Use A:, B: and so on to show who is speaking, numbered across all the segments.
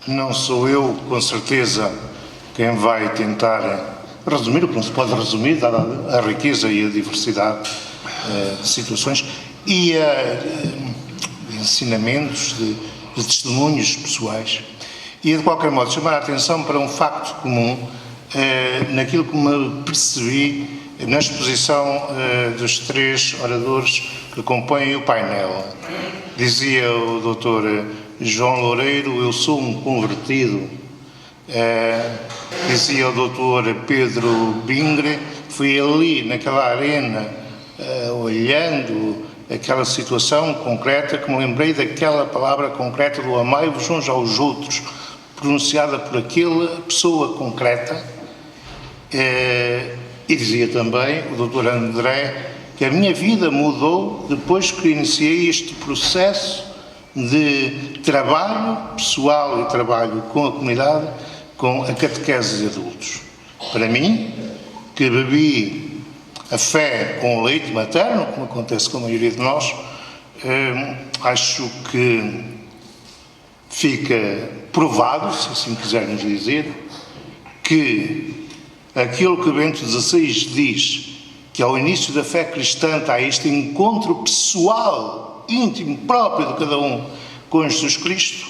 A: Não sou eu, com certeza, quem vai tentar resumir o que não se pode resumir, dada a riqueza e a diversidade de situações e de ensinamentos, de testemunhos pessoais. E, de qualquer modo, chamar a atenção para um facto comum naquilo que me percebi na exposição dos três oradores que compõem o painel. Dizia o Dr. João Loureiro: eu sou um convertido. Dizia o Dr. Pedro Bingre: fui ali naquela arena olhando aquela situação concreta que me lembrei daquela palavra concreta do amai-vos uns aos outros, pronunciada por aquela pessoa concreta. E dizia também o Dr. André que a minha vida mudou depois que iniciei este processo de trabalho pessoal e trabalho com a comunidade, com a catequese de adultos. Para mim, que bebi a fé com o leite materno, como acontece com a maioria de nós, acho que fica provado, se assim quisermos dizer, que aquilo que Bento XVI diz, que ao início da fé cristã há este encontro pessoal, íntimo, próprio de cada um com Jesus Cristo,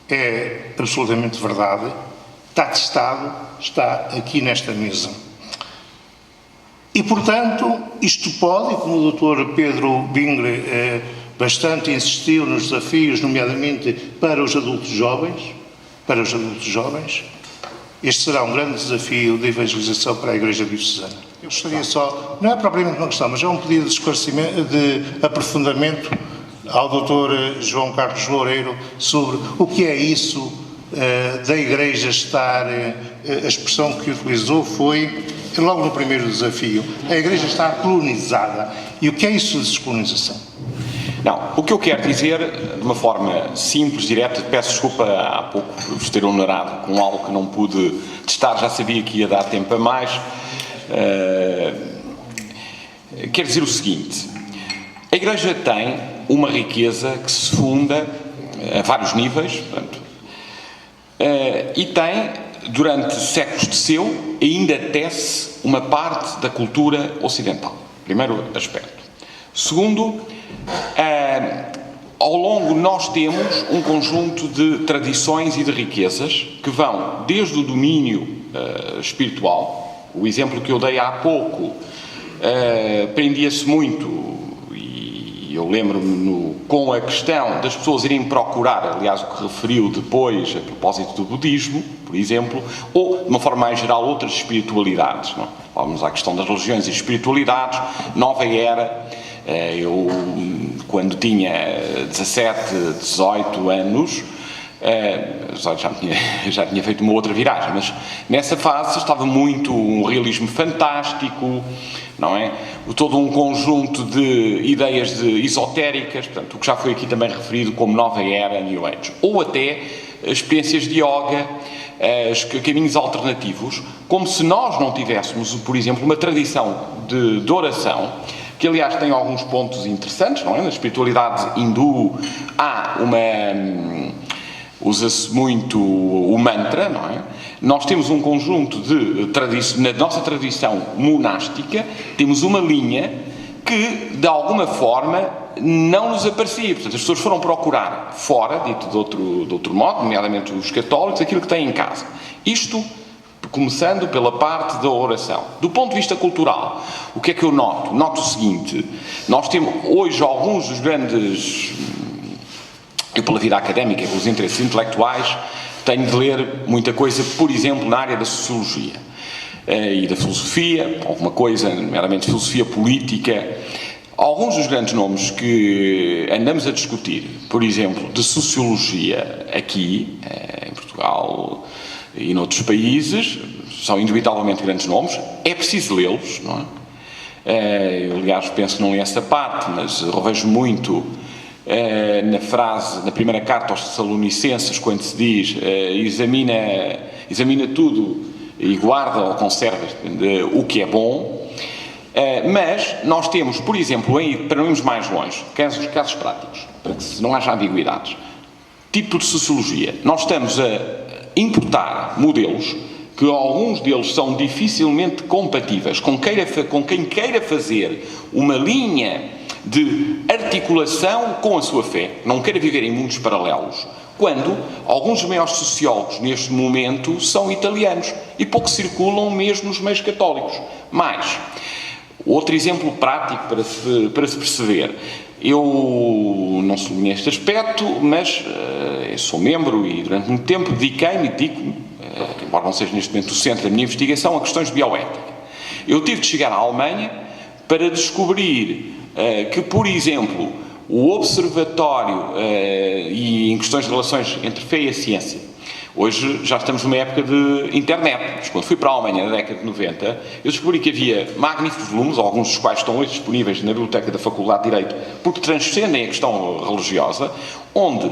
A: é absolutamente verdade, está testado, está aqui nesta mesa. E, portanto, isto pode, como o Dr. Pedro Bingre bastante insistiu nos desafios, nomeadamente para os adultos jovens, este será um grande desafio de evangelização para a Igreja Diocesana. Eu gostaria só, não é propriamente uma questão, mas é um pedido de esclarecimento, de aprofundamento ao Dr. João Carlos Loureiro sobre o que é isso da Igreja estar, a expressão que utilizou foi, logo no primeiro desafio, a Igreja estar colonizada. E o que é isso de descolonização?
B: Não, o que eu quero dizer, de uma forma simples, direta, peço desculpa há pouco por vos ter honorado com algo que não pude testar, já sabia que ia dar tempo a mais. Quero dizer o seguinte: a Igreja tem uma riqueza que se funda a vários níveis, portanto, e tem, durante séculos de seu, ainda tece uma parte da cultura ocidental. Primeiro aspecto. Segundo, ao longo nós temos um conjunto de tradições e de riquezas que vão desde o domínio espiritual. O exemplo que eu dei há pouco prendia-se muito, e eu lembro-me com a questão das pessoas irem procurar, aliás o que referiu depois a propósito do budismo, por exemplo, ou de uma forma mais geral outras espiritualidades, não? Vamos à questão das religiões e espiritualidades, nova era. Eu, quando tinha 17, 18 anos, já tinha feito uma outra viragem, mas nessa fase estava muito um realismo fantástico, não é? Todo um conjunto de ideias esotéricas, portanto, o que já foi aqui também referido como nova era, New Age, ou até experiências de yoga, caminhos alternativos, como se nós não tivéssemos, por exemplo, uma tradição de oração, que aliás tem alguns pontos interessantes, não é? Na espiritualidade hindu há usa-se muito o mantra, não é? Nós temos um conjunto na nossa tradição monástica, temos uma linha que, de alguma forma, não nos aparecia. Portanto, as pessoas foram procurar fora, dito de outro modo, nomeadamente os católicos, aquilo que têm em casa. Isto começando pela parte da oração. Do ponto de vista cultural, o que é que eu noto? Noto o seguinte: nós temos hoje alguns dos grandes... Eu, pela vida académica, pelos interesses intelectuais, tenho de ler muita coisa, por exemplo, na área da sociologia e da filosofia, alguma coisa, nomeadamente filosofia política, Alguns dos grandes nomes que andamos a discutir, por exemplo, de sociologia aqui, em Portugal e noutros países, são indubitavelmente grandes nomes, é preciso lê-los, não é? Eu, aliás, penso que não é essa parte, mas revejo muito na frase, na primeira carta aos Tessalonicenses, quando se diz examina tudo e guarda ou conserva o que é bom. Mas nós temos, por exemplo, para não irmos mais longe, casos práticos, para que não haja ambiguidades, tipo de sociologia, nós estamos a importar modelos que alguns deles são dificilmente compatíveis com quem queira fazer uma linha de articulação com a sua fé, não queira viver em mundos paralelos, quando alguns dos maiores sociólogos neste momento são italianos e pouco circulam mesmo nos meios católicos. Mas outro exemplo prático para se perceber, eu não sublinhei este aspecto, mas eu sou membro e durante muito tempo dediquei-me, embora não seja neste momento o centro da minha investigação, a questões de bioética. Eu tive de chegar à Alemanha para descobrir que, por exemplo, o observatório e em questões de relações entre fé e a ciência, hoje já estamos numa época de internet, mas quando fui para a Alemanha na década de 90, eu descobri que havia magníficos volumes, alguns dos quais estão hoje disponíveis na biblioteca da Faculdade de Direito, porque transcendem a questão religiosa, onde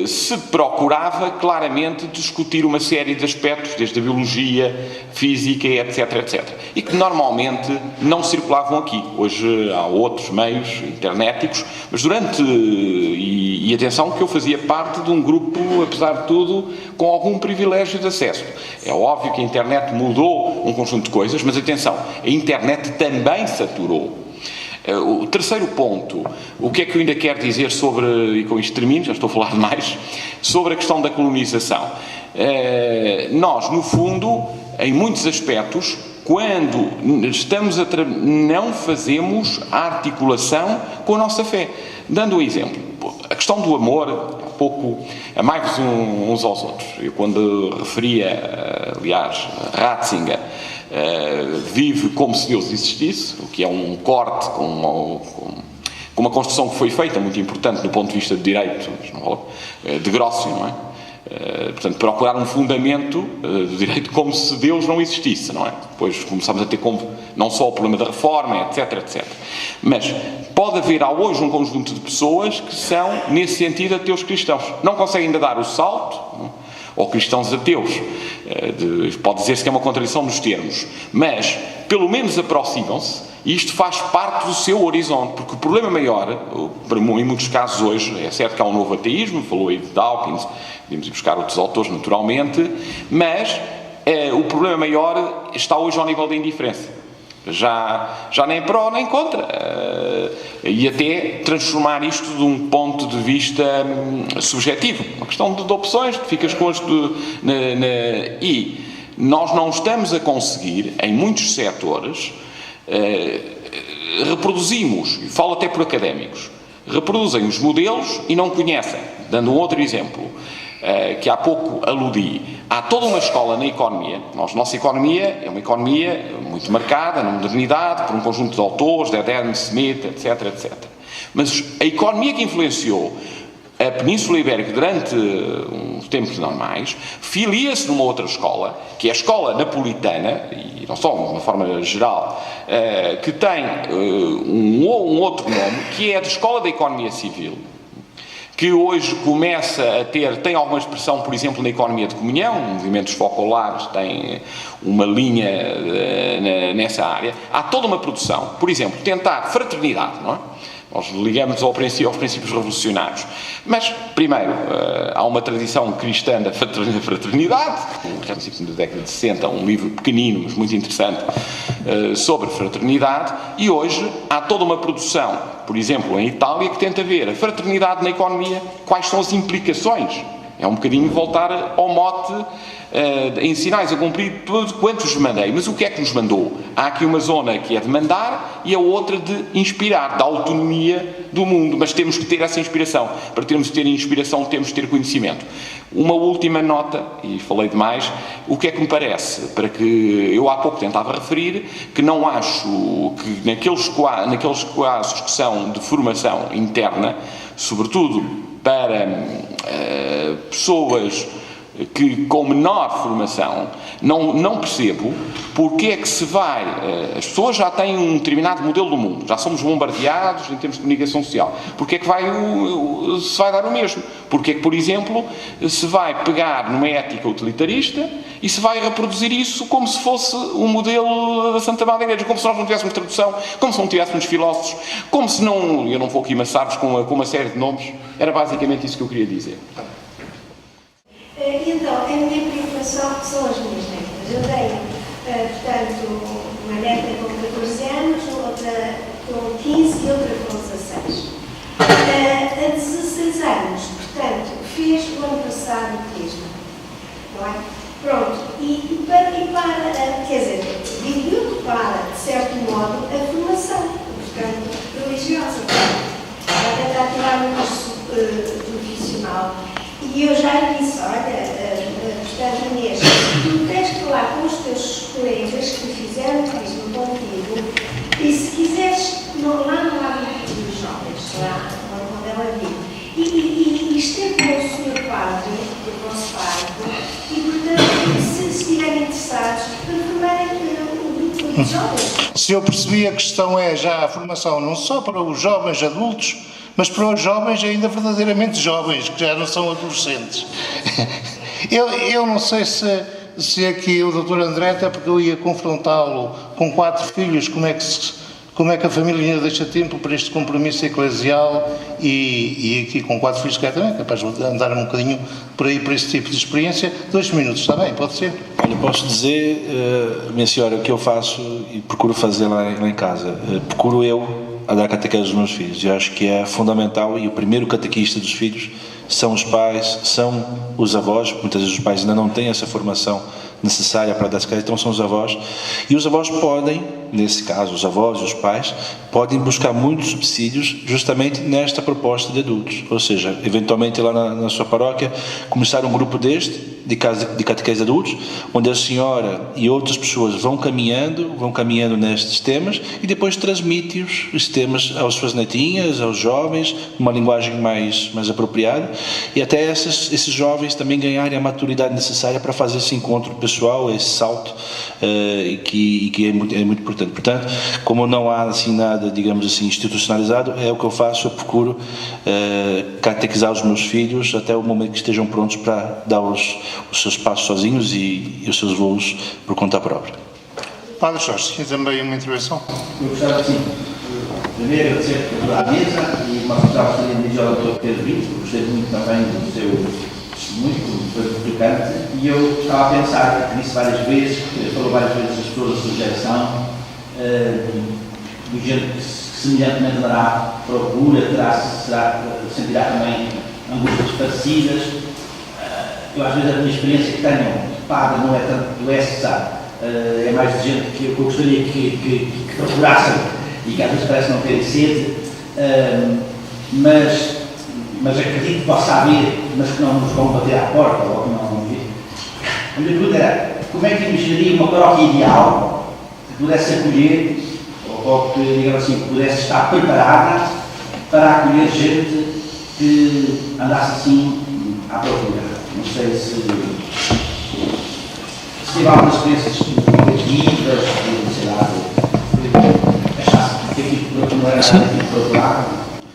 B: se procurava claramente discutir uma série de aspectos, desde a biologia, física, etc, etc, e que normalmente não circulavam aqui. Hoje há outros meios internéticos, mas e atenção que eu fazia parte de um grupo, apesar de tudo, com algum privilégio de acesso. É óbvio que a internet mudou um conjunto de coisas, mas atenção, a internet também saturou. O terceiro ponto, o que é que eu ainda quero dizer sobre, e com isto termino, já estou a falar demais, sobre a questão da colonização. Nós, no fundo, em muitos aspectos, quando estamos não fazemos a articulação com a nossa fé. Dando um exemplo, a questão do amor, amai-vos uns aos outros. Eu, quando referia, aliás, Ratzinger, vive como se Deus existisse, o que é um corte com uma construção que foi feita, muito importante do ponto de vista de direito, de Grossio, não é? Portanto, procurar um fundamento do direito como se Deus não existisse, não é? Depois começamos a ter não só o problema da reforma, etc, etc. Mas pode haver hoje um conjunto de pessoas que são, nesse sentido, ateus cristãos. Não conseguem ainda dar o salto, não? Ou cristãos ateus. Pode dizer-se que é uma contradição nos termos, mas pelo menos aproximam-se e isto faz parte do seu horizonte, porque o problema maior, em muitos casos hoje, é certo que há um novo ateísmo, falou aí de Dawkins, podemos ir buscar outros autores naturalmente, mas o problema maior está hoje ao nível da indiferença. Já nem pró nem contra, e até transformar isto de um ponto de vista subjetivo, uma questão de opções, que ficas com as e nós não estamos a conseguir, em muitos setores, reproduzimos, e falo até por académicos, reproduzem os modelos e não conhecem. Dando um outro exemplo, que há pouco aludi, há toda uma escola na economia. Nossa economia é uma economia muito marcada na modernidade, por um conjunto de autores, de Adam Smith, etc, etc. Mas a economia que influenciou a Península Ibérica durante uns tempos normais, filia-se numa outra escola, que é a escola napolitana, e não só, de uma forma geral, que tem um outro nome, que é a Escola da Economia Civil, que hoje começa a tem alguma expressão, por exemplo, na economia de comunhão, movimentos focolares têm uma linha nessa área. Há toda uma produção, por exemplo, tentar fraternidade, não é? Nós ligamos aos princípios revolucionários. Mas, primeiro, há uma tradição cristã da fraternidade, na década de 60, um livro pequenino, mas muito interessante, sobre fraternidade, e hoje há toda uma produção, por exemplo, em Itália, que tenta ver a fraternidade na economia, quais são as implicações. É um bocadinho voltar ao mote em sinais a cumprir tudo quanto vos mandei. Mas o que é que nos mandou? Há aqui uma zona que é de mandar e a outra de inspirar, da autonomia do mundo, mas temos que ter essa inspiração. Para termos de ter inspiração, temos de ter conhecimento. Uma última nota, e falei demais, o que é que me parece, para que eu há pouco tentava referir, que não acho que naqueles casos que são de formação interna, sobretudo para pessoas que com menor formação, não percebo porque é que se vai, as pessoas já têm um determinado modelo do mundo, já somos bombardeados em termos de comunicação social, porque é que se vai dar o mesmo? Porque é que, por exemplo, se vai pegar numa ética utilitarista e se vai reproduzir isso como se fosse um modelo da Santa Madre Igreja, como se nós não tivéssemos tradução, como se não tivéssemos filósofos, como se não, eu não vou aqui amassar-vos com uma série de nomes, era basicamente isso que eu queria dizer.
C: Então, a minha preocupação são as minhas netas. Eu tenho, portanto, uma neta com 14 anos, outra com 15 e outra com 16. A 16 anos, portanto, fez o ano passado o crisma, não é? Pronto, e para, quer dizer, dividiu para, de certo modo, a formação, portanto, religiosa. Ela tentar tirar um curso profissional. E eu já disse, olha, portanto, Inês, tu tens que falar com os teus colegas que fizeram o crisma contigo e se quiseres, lá não há muito dos jovens, lá onde ela vive. E esteve com o senhor padre, do vosso padre, e portanto, se estiverem interessados, para formarem um grupo de jovens.
A: Se eu percebi, a questão é já a formação não só para os jovens adultos, mas para os jovens ainda verdadeiramente jovens, que já não são adolescentes. Eu não sei se aqui o Dr. André, até porque eu ia confrontá-lo com 4 filhos, como é que a família ainda deixa tempo para este compromisso eclesial e aqui com 4 filhos que é também capaz de andar um bocadinho por aí, por esse tipo de experiência. 2 minutos, está bem? Pode ser?
D: Olha, posso dizer, minha senhora, o que eu faço e procuro fazer lá em casa. Procuro eu a dar catequese aos meus filhos. Eu acho que é fundamental e o primeiro catequista dos filhos são os pais, são os avós. Muitas vezes os pais ainda não têm essa formação necessária para dar catequese, então são os avós. E os avós podem, nesse caso, os avós e os pais, podem buscar muitos subsídios justamente nesta proposta de adultos. Ou seja, eventualmente lá na sua paróquia, começar um grupo de catequese de adultos, onde a senhora e outras pessoas vão caminhando nestes temas e depois transmite os temas às suas netinhas, aos jovens, numa linguagem mais apropriada, e até esses jovens também ganharem a maturidade necessária para fazer esse encontro pessoal, esse salto, que é muito importante. Portanto, como não há assim nada, digamos assim, institucionalizado, é o que eu faço, eu procuro catequizar os meus filhos até o momento que estejam prontos para dar os seus passos sozinhos e os seus voos por conta própria.
A: Padre Jorge, tinha também uma intervenção?
E: Eu gostava, sim, primeiro agradecer por toda a mesa e uma gostaria de dizer ao Dr. Pedro Brito, porque gostei muito também do seu testemunho, foi tocante, e eu estava a pensar, que disse várias vezes, falou várias vezes as pessoas da sua geração, do género que semelhantemente dará procura, sentirá também angústias parecidas. Eu às vezes a minha experiência que tenho de padre não é tanto do SSA, é mais de gente que eu gostaria que procurassem e que às vezes parece não terem sede, mas acredito que possa haver, mas que não nos vão bater à porta ou que não vão vir. A minha pergunta era, como é que imaginaria uma paróquia ideal que pudesse acolher, ou que, digamos assim, que pudesse estar preparada para acolher gente que andasse assim à procura? Não sei se tive algumas experiências negativas, sei lá, achasse que aquilo não era nada tipo procurado.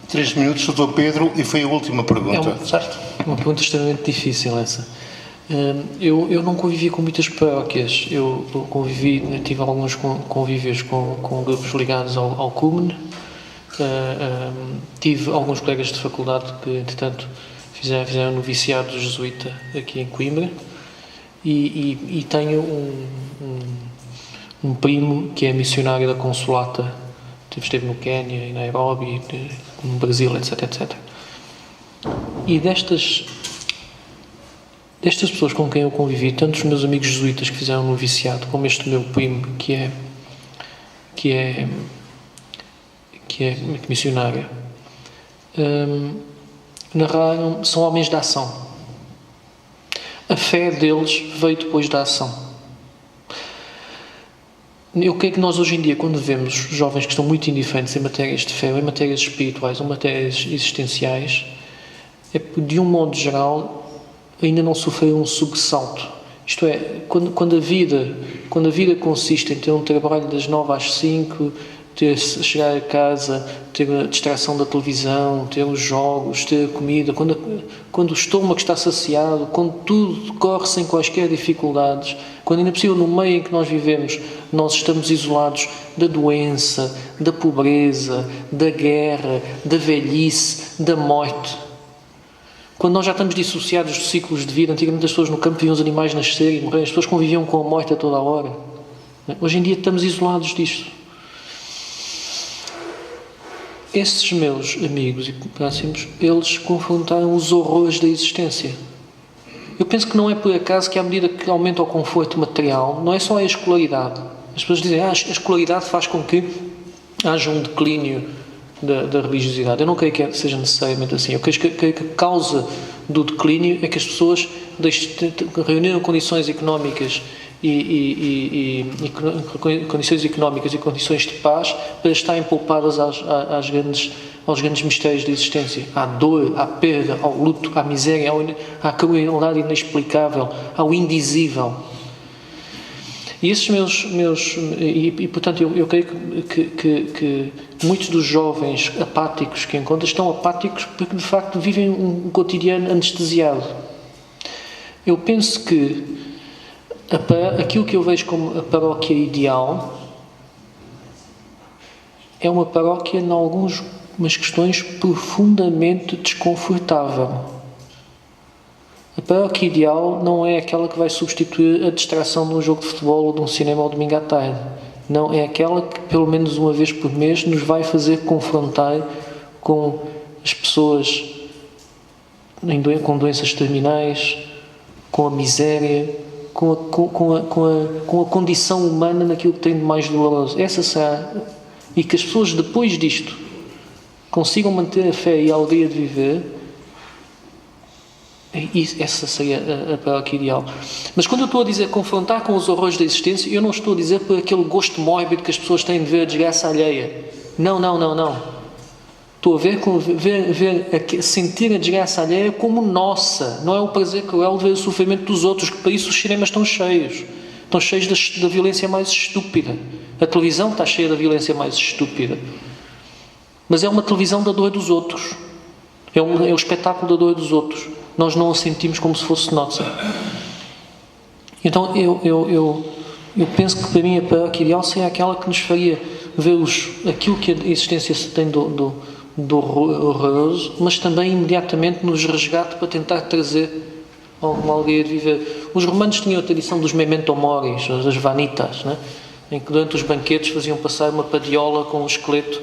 A: 3 minutos, Dr. Pedro, e foi a última pergunta, certo?
F: Uma pergunta extremamente difícil essa. Eu não convivi com muitas paróquias, eu tive alguns convívios com grupos ligados ao CUMN, tive alguns colegas de faculdade que, entretanto, fizeram noviciado jesuíta aqui em Coimbra e tenho um primo que é missionário da Consolata, esteve no Quénia, em Nairobi, no Brasil, etc. E destas pessoas com quem eu convivi, tanto os meus amigos jesuítas que fizeram um noviciado, como este meu primo que é missionário, narraram, são homens de ação. A fé deles veio depois da ação. Eu creio que nós hoje em dia, quando vemos jovens que estão muito indiferentes em matérias de fé, ou em matérias espirituais, ou matérias existenciais, é porque, de um modo geral, ainda não sofreram um sobressalto. Isto é, quando a vida consiste em ter um trabalho das 9 às 5, chegar a casa, ter a distração da televisão, ter os jogos, ter a comida, quando o estômago está saciado, quando tudo corre sem quaisquer dificuldades, quando ainda possível no meio em que nós vivemos, nós estamos isolados da doença, da pobreza, da guerra, da velhice, da morte. Quando nós já estamos dissociados dos ciclos de vida, antigamente as pessoas no campo viam os animais nascer e morrer, as pessoas conviviam com a morte a toda a hora. Hoje em dia estamos isolados disto. Esses meus amigos e próximos, eles confrontaram os horrores da existência. Eu penso que não é por acaso que, à medida que aumenta o conforto material, não é só a escolaridade. As pessoas dizem, a escolaridade faz com que haja um declínio da religiosidade. Eu não creio que seja necessariamente assim. Eu creio que a causa do declínio é que as pessoas reuniram condições económicas e condições económicas e condições de paz para estarem poupadas aos grandes mistérios da existência, à dor, à perda, ao luto, à miséria, à crueldade inexplicável, ao indizível. E esses portanto, eu creio que muitos dos jovens apáticos que encontro estão apáticos porque, de facto, vivem um cotidiano anestesiado. Eu penso que aquilo que eu vejo como a paróquia ideal é uma paróquia, em algumas questões, profundamente desconfortável. A paróquia ideal não é aquela que vai substituir a distração de um jogo de futebol ou de um cinema ao domingo à tarde. Não, é aquela que, pelo menos uma vez por mês, nos vai fazer confrontar com as pessoas com doenças terminais, com a miséria, com a condição humana naquilo que tem de mais doloroso. Essa será, e que as pessoas depois disto consigam manter a fé e a alegria de viver, essa seria a paróquia ideal. Mas quando eu estou a dizer confrontar com os horrores da existência, eu não estou a dizer por aquele gosto mórbido que as pessoas têm de ver a desgraça alheia. Não. Estou a sentir a desgraça alheia como nossa. Não é o prazer cruel de ver o sofrimento dos outros, que para isso os cinemas estão cheios. Estão cheios da violência mais estúpida. A televisão está cheia da violência mais estúpida. Mas é uma televisão da dor dos outros. É o espetáculo da dor dos outros. Nós não a sentimos como se fosse nossa. Então, eu penso que para mim a paróquia ideal seria aquela que nos faria ver aquilo que a existência tem do horroroso, mas também imediatamente nos resgate para tentar trazer alguma alegria de viver. Os romanos tinham a tradição dos memento moris, das vanitas, né? Em que durante os banquetes faziam passar uma padiola com um esqueleto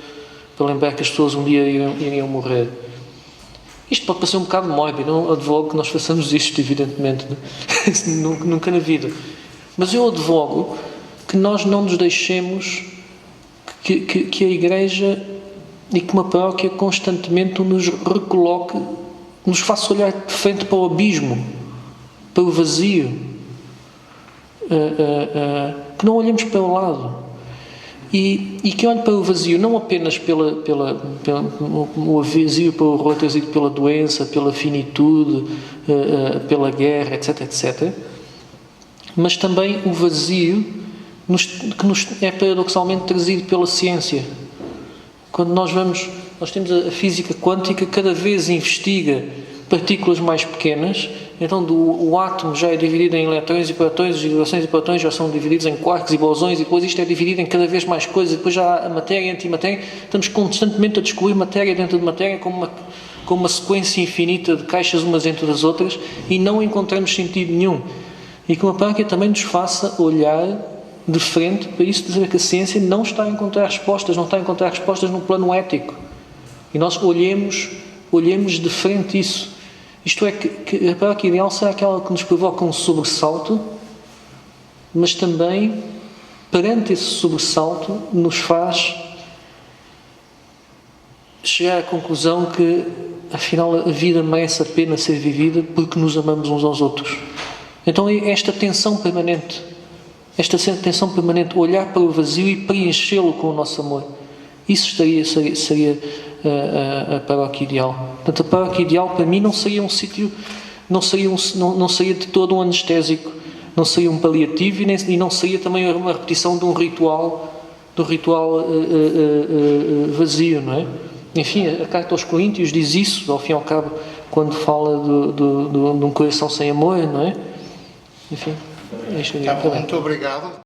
F: para lembrar que as pessoas um dia iriam morrer. Isto pode parecer um bocado mórbido, não advogo que nós façamos isto, evidentemente, né? Nunca na vida. Mas eu advogo que nós não nos deixemos que a Igreja e que uma paróquia constantemente nos recoloque, nos faça olhar de frente para o abismo, para o vazio, que não olhemos para o lado. E que olhe para o vazio não apenas pelo vazio, pelo horror trazido pela doença, pela finitude, pela guerra, etc, mas também o vazio que nos é paradoxalmente trazido pela ciência. Quando nós temos a física quântica, cada vez investiga partículas mais pequenas. Então o átomo já é dividido em eletrões e prótons, os hidrogens e prótons já são divididos em quarks e bosões, e depois isto é dividido em cada vez mais coisas, e depois já há a matéria e a antimatéria. Estamos constantemente a descobrir matéria dentro de matéria, com uma sequência infinita de caixas umas entre as outras, e não encontramos sentido nenhum. E que uma paróquia também nos faça olhar de frente para isso, dizer que a ciência não está a encontrar respostas, no plano ético. E nós olhemos de frente isso. Isto é, que a paróquia ideal será aquela que nos provoca um sobressalto, mas também, perante esse sobressalto, nos faz chegar à conclusão que, afinal, a vida merece a pena ser vivida porque nos amamos uns aos outros. Então, esta tensão permanente, olhar para o vazio e preenchê-lo com o nosso amor, isso seria a paróquia ideal. Portanto, a paróquia ideal para mim não seria um sítio, não seria de todo um anestésico, não seria um paliativo e não seria também uma repetição de um ritual vazio, não é? Enfim, a Carta aos Coríntios diz isso, ao fim e ao cabo, quando fala de um coração sem amor, não é? Enfim, é isto que eu digo.
A: Muito obrigado.